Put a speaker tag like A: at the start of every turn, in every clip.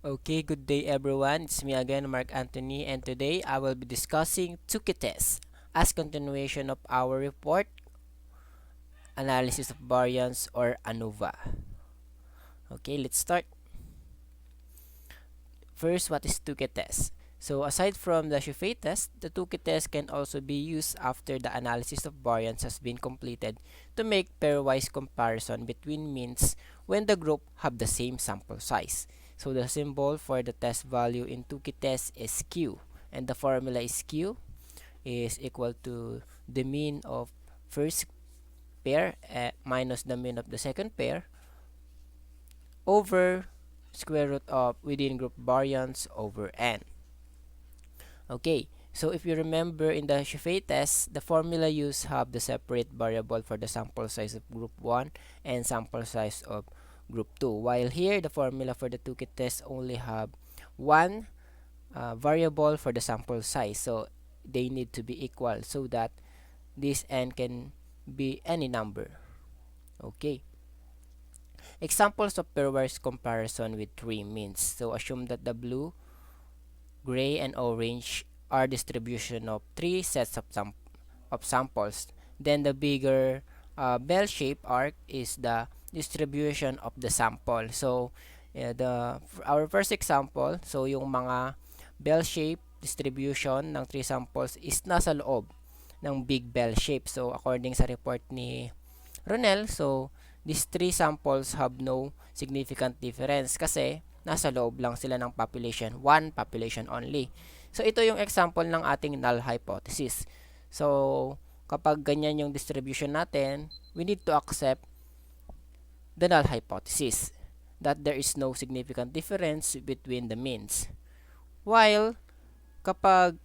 A: Okay, good day everyone. It's me again, Mark Anthony, and today I will be discussing Tukey test as continuation of our report, analysis of variance or ANOVA. Okay, let's start. First, what is Tukey test? So, aside from the Shufay test, the Tukey test can also be used after the analysis of variance has been completed to make pairwise comparison between means when the group have the same sample size. So, the symbol for the test value in Tukey test is Q, and the formula is Q is equal to the mean of first pair minus the mean of the second pair over square root of within group variance over n. Okay, so if you remember in the Shufay test, the formula used have the separate variable for the sample size of group 1 and sample size of group 2. While here, the formula for the Tukey test only have one variable for the sample size. So they need to be equal so that this n can be any number. Okay. Examples of pairwise comparison with three means. So assume that the blue, gray, and orange are distribution of three sets of samples. Then the bigger bell-shaped arc is the distribution of the sample. So our first example, so yung mga bell-shaped distribution ng three samples is nasa loob ng big bell shape. So according sa report ni Ronel, so these three samples have no significant difference kasi nasa loob lang sila ng population, one population only. So ito yung example ng ating null hypothesis. So kapag ganyan yung distribution natin, we need to accept the null hypothesis that there is no significant difference between the means. While kapag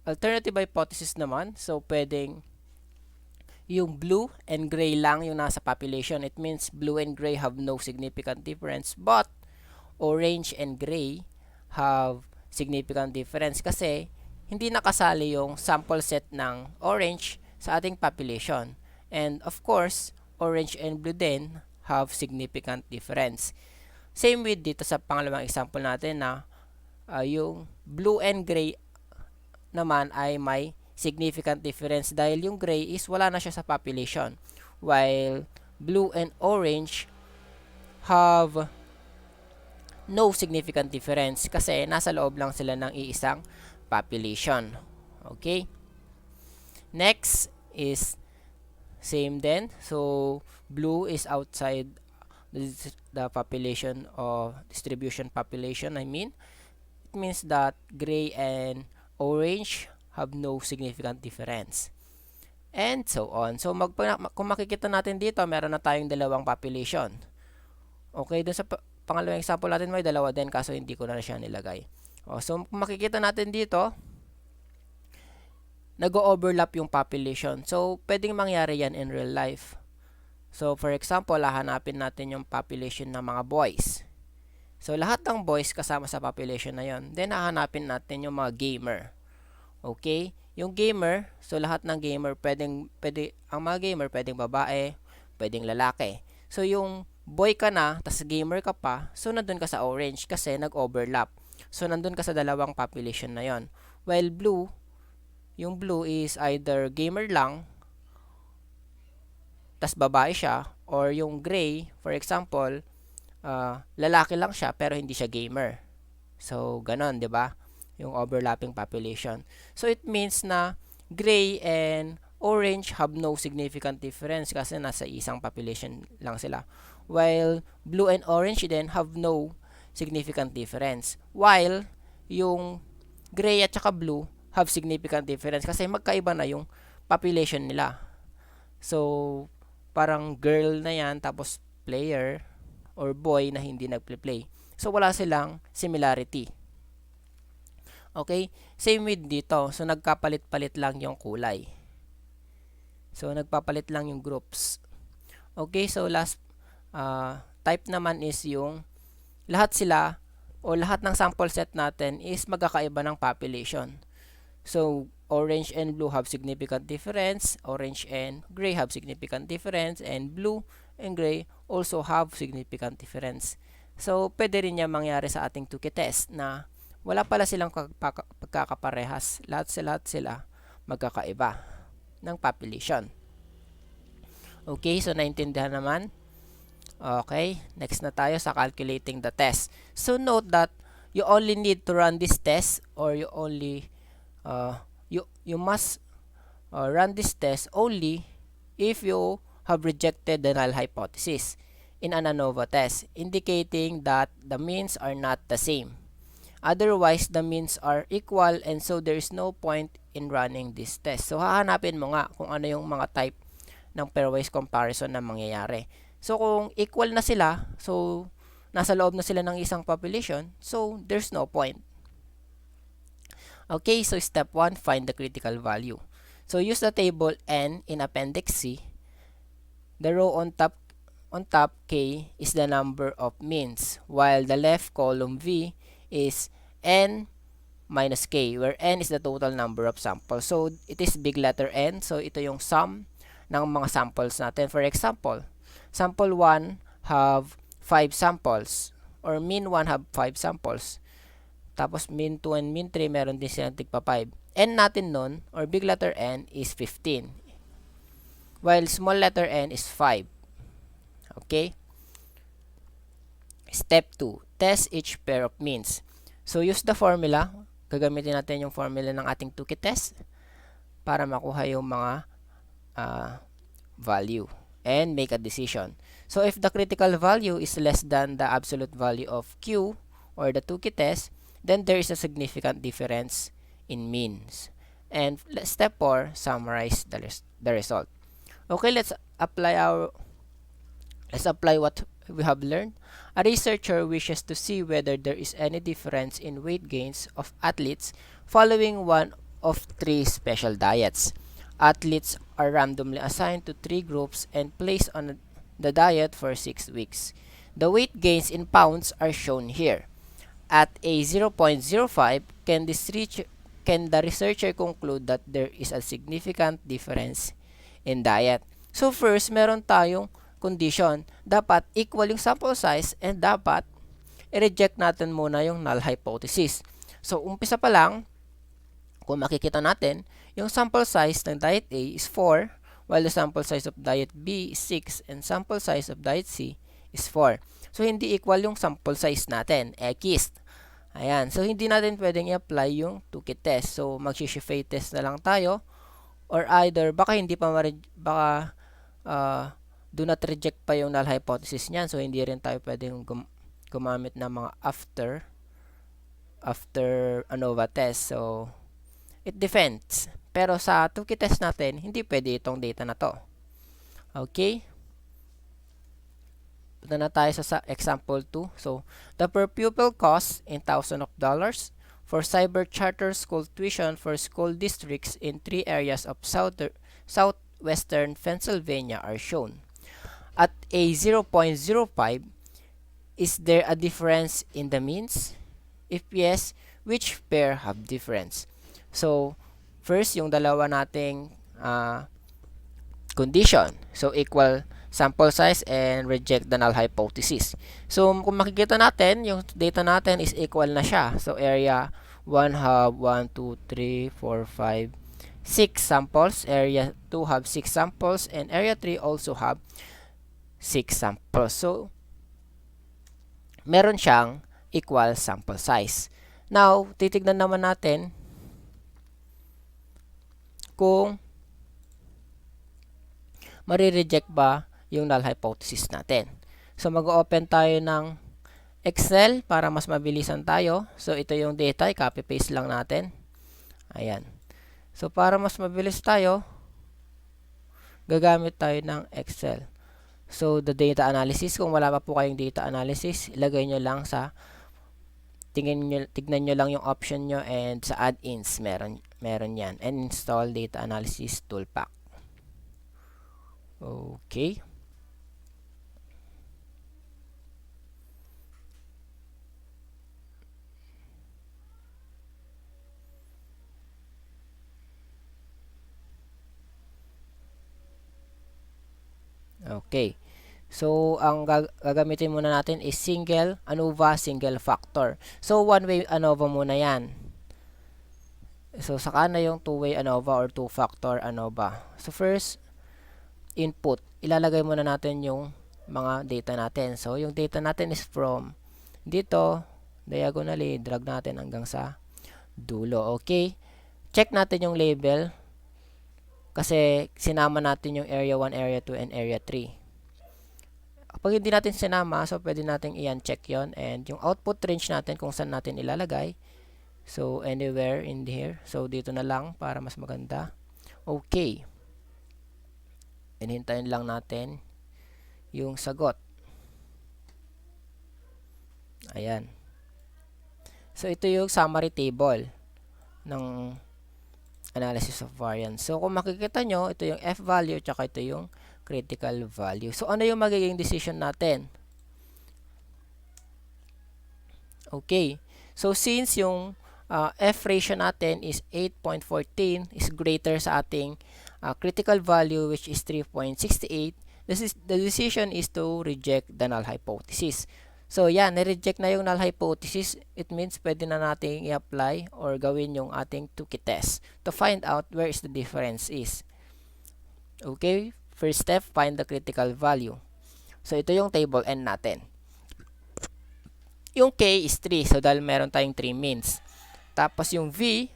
A: alternative hypothesis naman, so pwedeng yung blue and gray lang yung nasa population. It means blue and gray have no significant difference, but orange and gray have significant difference kasi hindi nakasali yung sample set ng orange sa ating population. And of course, orange and blue din have significant difference. Same with dito sa pangalawang example natin na yung blue and gray naman ay may significant difference dahil yung gray is wala na siya sa population, while blue and orange have no significant difference kasi nasa loob lang sila ng iisang population. Okay? Next is same then. So blue is outside the population of distribution population, I mean. It means that gray and orange have no significant difference. And so on. So kung makikita natin dito, meron na tayong dalawang population. Okay, dun sa pangalawang example natin may dalawa din kaso hindi ko na siya nilagay. So kung makikita natin dito, nag-overlap yung population. So pwedeng mangyari yan in real life. So for example, hahanapin natin yung population ng mga boys. So lahat ng boys kasama sa population na yon. Then hahanapin natin yung mga gamer. Okay? Yung gamer, so lahat ng gamer ang mga gamer pwedeng babae, pwedeng lalaki. So yung boy ka na, tas gamer ka pa, so nandun ka sa orange kasi nag-overlap. So nandun ka sa dalawang population na yon. While blue, yung blue is either gamer lang, tas babae siya, or yung gray, for example, lalaki lang siya pero hindi siya gamer. So ganon, 'di ba? Yung overlapping population. So it means na gray and orange have no significant difference kasi nasa isang population lang sila. While blue and orange then have no significant difference. While yung gray at saka blue have significant difference kasi magkaiba na yung population nila. So parang girl na yan tapos player or boy na hindi nagple-play. So wala silang similarity. Okay? Same with dito. So, nagkapalit-palit lang yung kulay. So, nagpapalit lang yung groups. Okay? So, last type naman is yung lahat sila o lahat ng sample set natin is magkakaiba ng population. So, orange and blue have significant difference. Orange and gray have significant difference. And blue and gray also have significant difference. So, pwede rin niya mangyari sa ating Tukey test na wala pala silang pagkakaparehas. Lahat sila magkakaiba ng population. Okay, so naintindihan naman. Okay, next na tayo sa calculating the test. So, note that you only need to run this test, or you must run this test only if you have rejected the null hypothesis in an ANOVA test, indicating that the means are not the same. Otherwise, the means are equal, and so there is no point in running this test. So, hahanapin mo nga kung ano yung mga type ng pairwise comparison na mangyayari. So, kung equal na sila, so, nasa loob na sila ng isang population, so, there's no point. Okay, so step 1, find the critical value. So, use the table N in Appendix C. The row on top K is the number of means, while the left column V is N minus K, where N is the total number of samples. So, it is big letter N. So, ito yung sum ng mga samples natin. For example, sample 1 have 5 samples, or mean 1 have 5 samples. Tapos mean 2 and mean 3 meron din silang tigpa 5. N natin nun, or big letter N, is 15. While small letter n is 5. Okay? Step 2, test each pair of means. So, use the formula. Gagamitin natin yung formula ng ating Tukey test para makuha yung mga value and make a decision. So, if the critical value is less than the absolute value of Q, or the Tukey test, then there is a significant difference in means. And step 4, summarize the result. Okay, let's apply what we have learned. A researcher wishes to see whether there is any difference in weight gains of athletes following one of 3 special diets. Athletes are randomly assigned to 3 groups and placed on the diet for 6 weeks. The weight gains in pounds are shown here. At a 0.05, can the researcher conclude that there is a significant difference in diet? So first, meron tayong condition. Dapat equal yung sample size, and dapat i-reject natin muna yung null hypothesis. So umpisa pa lang, kung makikita natin, yung sample size ng diet A is 4, while the sample size of diet B is 6, and sample size of diet C is 4. So hindi equal yung sample size natin, X. Ayan, so hindi natin pwedeng i-apply yung Tukey test. So mag-Shifei test na lang tayo, or either baka hindi pa do not reject pa yung null hypothesis niyan, so hindi rin tayo pwedeng gumamit ng mga after ANOVA test. So it depends, pero sa Tukey test natin hindi pwede itong data na to. Okay, punta na tayo sa example 2. So the per pupil cost in thousands of dollars for cyber charter school tuition for school districts in 3 areas of southwestern Pennsylvania are shown. At a 0.05, is there a difference in the means? If yes, which pair have difference? So, first, yung dalawa nating condition. So, equal sample size and reject the null hypothesis. So, kung makikita natin, yung data natin is equal na siya. So, area 1 have 1, 2, 3, 4, 5, 6 samples. Area 2 have 6 samples. And area 3 also have 6 samples. So, meron siyang equal sample size. Now, titignan naman natin kung marireject ba yung null hypothesis natin. So, mag-open tayo ng Excel para mas mabilisan tayo. So, ito yung data. I-copy-paste lang natin. Ayan. So, para mas mabilis tayo, gagamit tayo ng Excel. So, the data analysis, kung wala pa po kayong data analysis, ilagay nyo lang sa, tignan nyo lang yung option nyo, and sa add-ins, meron yan. And install data analysis tool pack. Okay. Okay. So, ang gagamitin muna natin is single ANOVA, single factor. So, one-way ANOVA muna yan. So, saka na yung two-way ANOVA or two-factor ANOVA. So, first, input. Ilalagay muna natin yung mga data natin. So, yung data natin is from dito, diagonally, drag natin hanggang sa dulo. Okay? Check natin yung label kasi sinama natin yung area 1, area 2, and area 3. Kapag hindi natin sinama, so pwede natin i-uncheck yon, and yung output range natin kung saan natin ilalagay. So, anywhere in here. So, dito na lang para mas maganda. Okay. Hintayin lang natin yung sagot. Ayan. So, ito yung summary table ng analysis of variance. So, kung makikita nyo, ito yung F value, tsaka ito yung critical value. So, ano yung magiging decision natin? Okay. So, since yung F ratio natin is 8.14 is greater sa ating critical value which is 3.68, the decision is to reject the null hypothesis. So, yan, na-reject na yung null hypothesis. It means pwede na natin i-apply or gawin yung ating Tukey test to find out where is the difference is. Okay, first step, find the critical value. So, ito yung table N natin. Yung K is 3. So, dahil meron tayong 3 means. Tapos, yung V,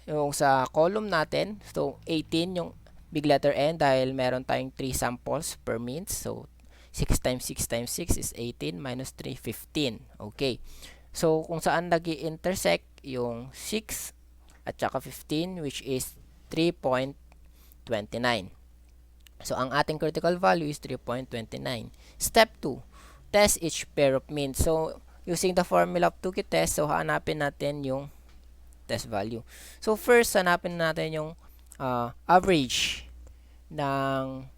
A: yung sa column natin, so, 18 yung big letter N dahil meron tayong 3 samples per means. So, 6 times 6 times 6 is 18 minus 3, 15. Okay. So, kung saan nag-intersect yung 6 at saka 15 which is 3.29. So, ang ating critical value is 3.29. Step 2, test each pair of means. So, using the formula of Tukey test, so hanapin natin yung test value. So, first, hanapin natin yung average ng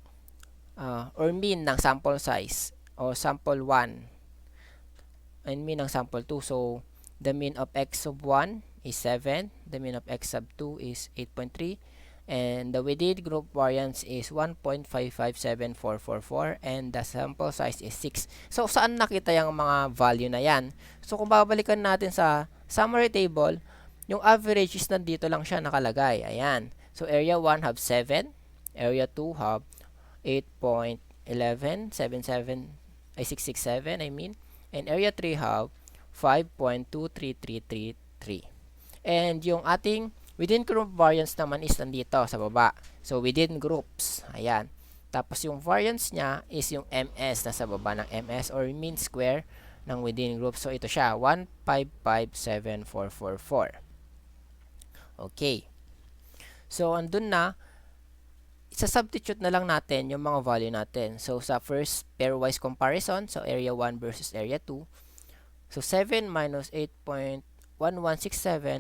A: or mean ng sample size o sample 1 and mean ng sample 2. So, the mean of x of 1 is 7, the mean of x sub 2 is 8.3, and the within group variance is 1.557444, and the sample size is 6. So, saan nakita yung mga value na yan? So, kung babalikan natin sa summary table, yung average is nandito lang siya nakalagay. Ayan. So, area 1 have 7, area 2 have 667, I mean, and area 3 have 5.23333. And yung ating within group variance naman is nandito sa baba. So, within groups. Ayan. Tapos, yung variance niya is yung MS na sa baba ng MS or mean square ng within group. So, ito siya. 1557444. Okay. So, andun na. Isa-substitute na lang natin yung mga value natin. So, sa first pairwise comparison, so area 1 versus area 2. So, 7 minus 8.1167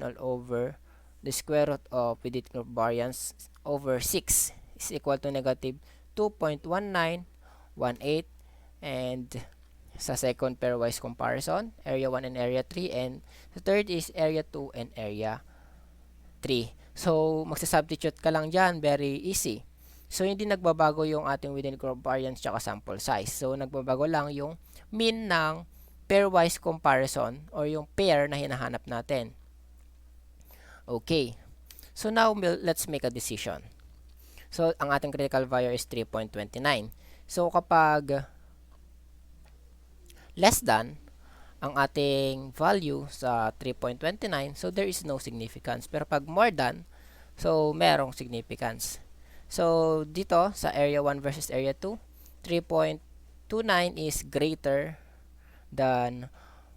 A: all over the square root of within group variance over 6 is equal to negative 2.1918. And sa second pairwise comparison, area 1 and area 3. And the third is area 2 and area 3. So, magsasubstitute ka lang dyan. Very easy. So, hindi nagbabago yung ating within group variance tsaka sample size. So, nagbabago lang yung mean ng pairwise comparison or yung pair na hinahanap natin. Okay. So, now, let's make a decision. So, ang ating critical value is 3.29. So, kapag less than ang ating value sa 3.29, so there is no significance. Pero pag more than, so merong significance. So, dito sa area 1 versus area 2, 3.29 is greater than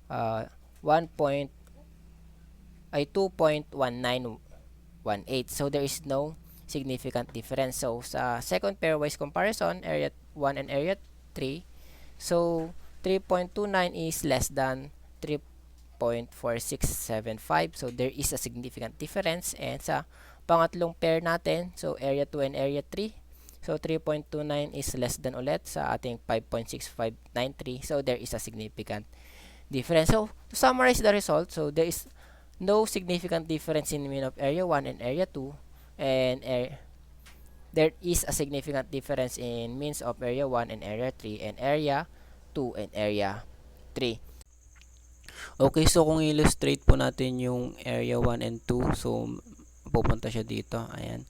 A: 2.1918. So, there is no significant difference. So, sa second pairwise comparison, area 1 and area 3, so 3.29 is less than 3.4675. So, there is a significant difference. And sa pangatlong pair natin, so area 2 and area 3, so 3.29 is less than ulit sa ating 5.6593. So, there is a significant difference. So, to summarize the result, so there is no significant difference in mean of area 1 and area 2, and there is a significant difference in means of area 1 and area 3 and area 2 and area 3. Okay, so kung illustrate po natin yung area 1 and 2, so pupunta siya dito. Ayan.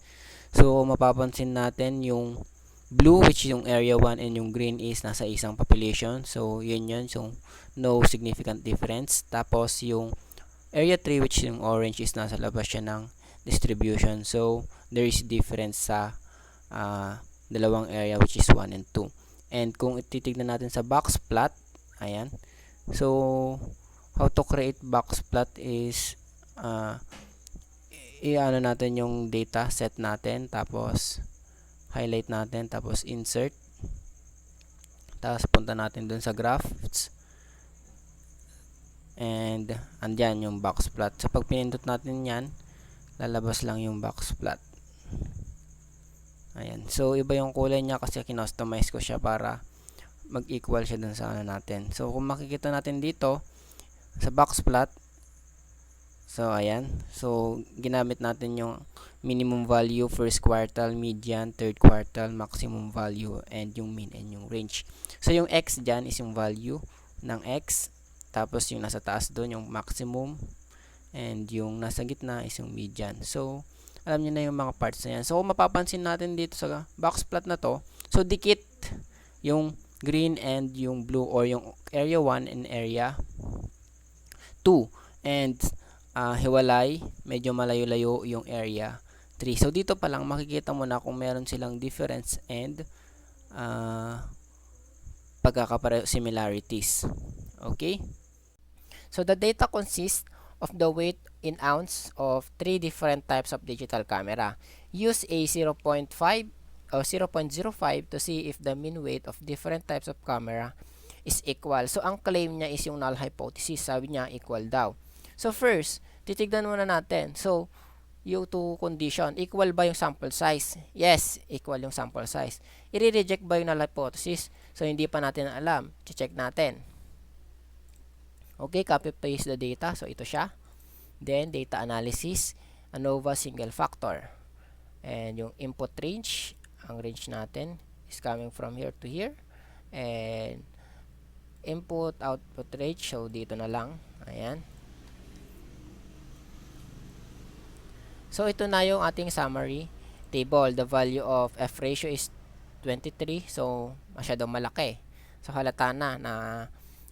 A: So mapapansin natin yung blue, which is yung area 1, and yung green is nasa isang population. So yun yun. So no significant difference. Tapos yung area 3, which is yung orange, is nasa labas siya ng distribution. So there is difference sa dalawang area, which is 1 and 2. And kung ititignan natin sa box plot, ayan. So how to create box plot is i-ano natin yung data set natin, tapos highlight natin, tapos insert, tapos punta natin dun sa graphs, and andyan yung box plot. So pag pinindot natin yan, lalabas lang yung box plot. Ayan. So iba yung kulay niya kasi kinostomize ko siya para mag-equal siya dun sa ano natin. So kung makikita natin dito sa box plot, so ayan, so ginamit natin yung minimum value, first quartile, median, third quartile, maximum value, and yung mean and yung range. So yung x dyan is yung value ng x, tapos yung nasa taas doon yung maximum, and yung nasa gitna is yung median. So alam niyo na yung mga parts na yan. So kung mapapansin natin dito sa box plot na to, so dikit yung green and yung blue, or yung area 1 and area 2, and hiwalay, medyo malayo-layo yung area 3. So dito pa lang makikita mo na kung meron silang difference and pagkakapareho, similarities. Okay? So the data consists of the weight in ounce of 3 different types of digital camera. Use a 0.5 or 0.05 to see if the mean weight of different types of camera is equal. So ang claim niya is yung null hypothesis. Sabi niya equal daw. So first, titignan muna natin. So yung two condition, equal ba yung sample size? Yes, equal yung sample size. I-reject ba yung null hypothesis? So hindi pa natin alam. Check natin. Okay, copy paste the data. So ito siya. Then data analysis, ANOVA single factor. And yung input range, ang range natin is coming from here to here. And input output range, so dito na lang. Ayan. So ito na yung ating summary table. The value of F ratio is 23. So masyadong malaki. So halata na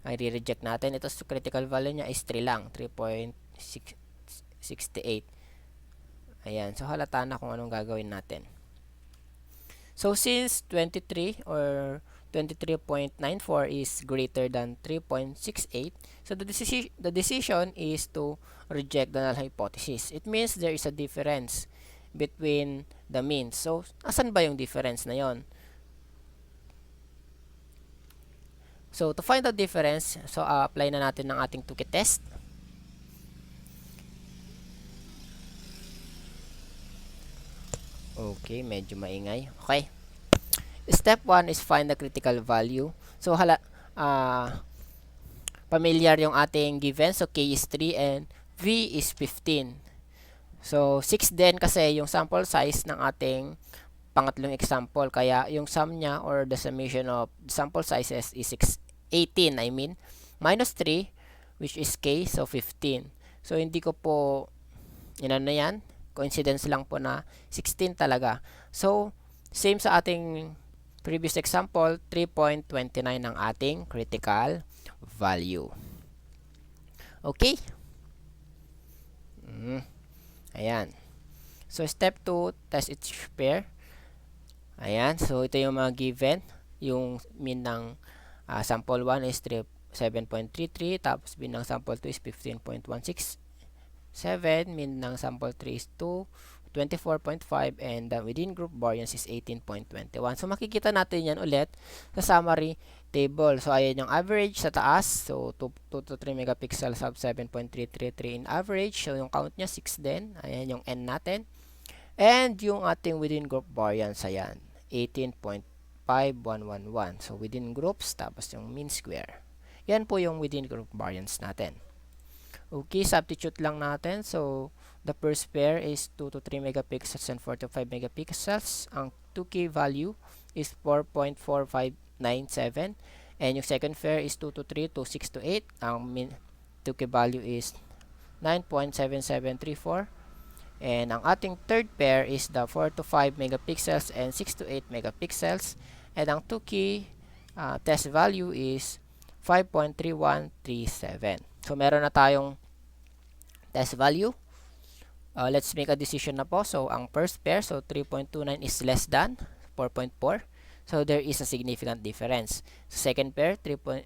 A: ay re-reject natin. Ito sa critical value niya is 3 lang. 3.68. Ayan. So halata na kung anong gagawin natin. So since 23 or 23.94 is greater than 3.68, so the decision is to reject the null hypothesis. It means there is a difference between the means. So asan ba yung difference na yon? So to find the difference, so apply na natin ng ating Tukey test. Okay, medyo maingay. Okay. Step 1 is find the critical value. So familiar yung ating given. So K is 3 and V is 15. So 6 din kasi yung sample size ng ating pangatlong example. Kaya yung sum niya or the summation of sample sizes is 18. I mean, minus 3 which is K, so 15. So hindi ko po inano yan. Coincidence lang po na 16 talaga. So same sa ating previous example, 3.29 ang ating critical value. Okay? Ayan. So, step 2, test each pair. Ayan. So, ito yung mga given. Yung mean ng sample 1 is 7.33. Tapos, mean ng sample 2 is 15.167. Mean ng sample 3 is 24.5 and within group variance is 18.21. So makikita natin yan ulit sa summary table. So ayan yung average sa taas. So 2 to 3 megapixels of 7.333 in average. So yung count niya 6 din. Ayan yung n natin. And yung ating within group variance, ayan, 18.5111. So within groups, tapos yung mean square. Yan po yung within group variance natin. Okay, substitute lang natin. So the first pair is 2 to 3 megapixels and 4 to 5 megapixels. Ang Tukey value is 4.4597, and yung second pair is 223, 2628. Ang Tukey value is 9.7734, and ang ating third pair is the 4 to 5 megapixels and 6 to 8 megapixels, and ang Tukey test value is 5.3137. So meron na tayong test value. Let's make a decision na po. So ang first pair, so 3.29 is less than 4.4. So there is a significant difference. So second pair, 3.29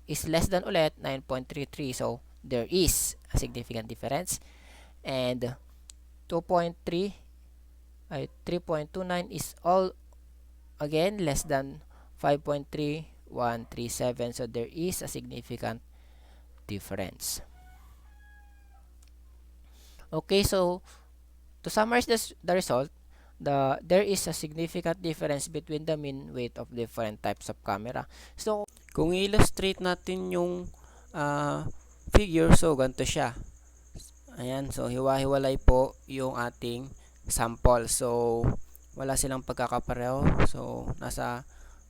A: is less than ulit 9.33. So there is a significant difference. And 2.3 3.29 is all again less than 5.3137. So there is a significant difference. Okay, so to summarize the result, there is a significant difference between the mean weight of different types of camera. So kung illustrate natin yung figure, so ganito siya. Ayan, so hiwa-hiwalay po yung ating sample. So wala silang pagkakapareho. So nasa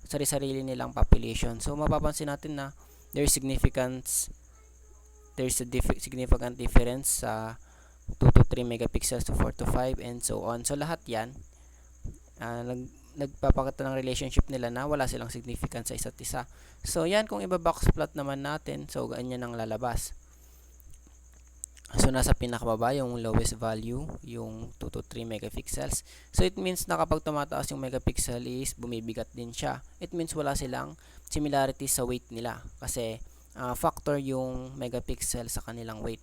A: sarili-sarili nilang population. So mapapansin natin na there's a significant difference sa 2 to 3 megapixels to 4 to 5 and so on. So lahat yan nagpapakita ng relationship nila na wala silang significance sa isa't isa. So yan, kung iba-box plot naman natin, so ganyan ang lalabas. So nasa pinakababa yung lowest value, yung 2 to 3 megapixels. So it means na kapag tumataas yung megapixel is bumibigat din siya. It means wala silang similarity sa weight nila kasi factor yung megapixel sa kanilang weight.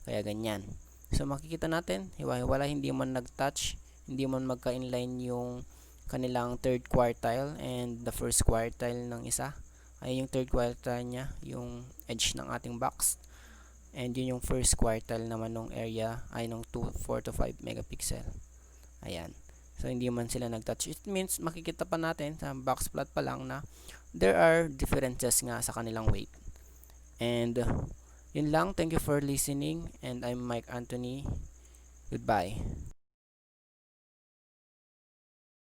A: Kaya ganyan. So makikita natin, hiwa-hiwala, hindi man nag-touch, hindi man magka-inline yung kanilang third quartile and the first quartile ng isa. Ay yung third quartile niya, yung edge ng ating box. And yun yung first quartile naman ng area ay nung 4 to 5 megapixel. Ayan. So hindi man sila nag-touch. It means makikita pa natin sa box plot pa lang na there are differences nga sa kanilang weight. And yun lang. Thank you for listening. And I'm Mike Anthony. Goodbye.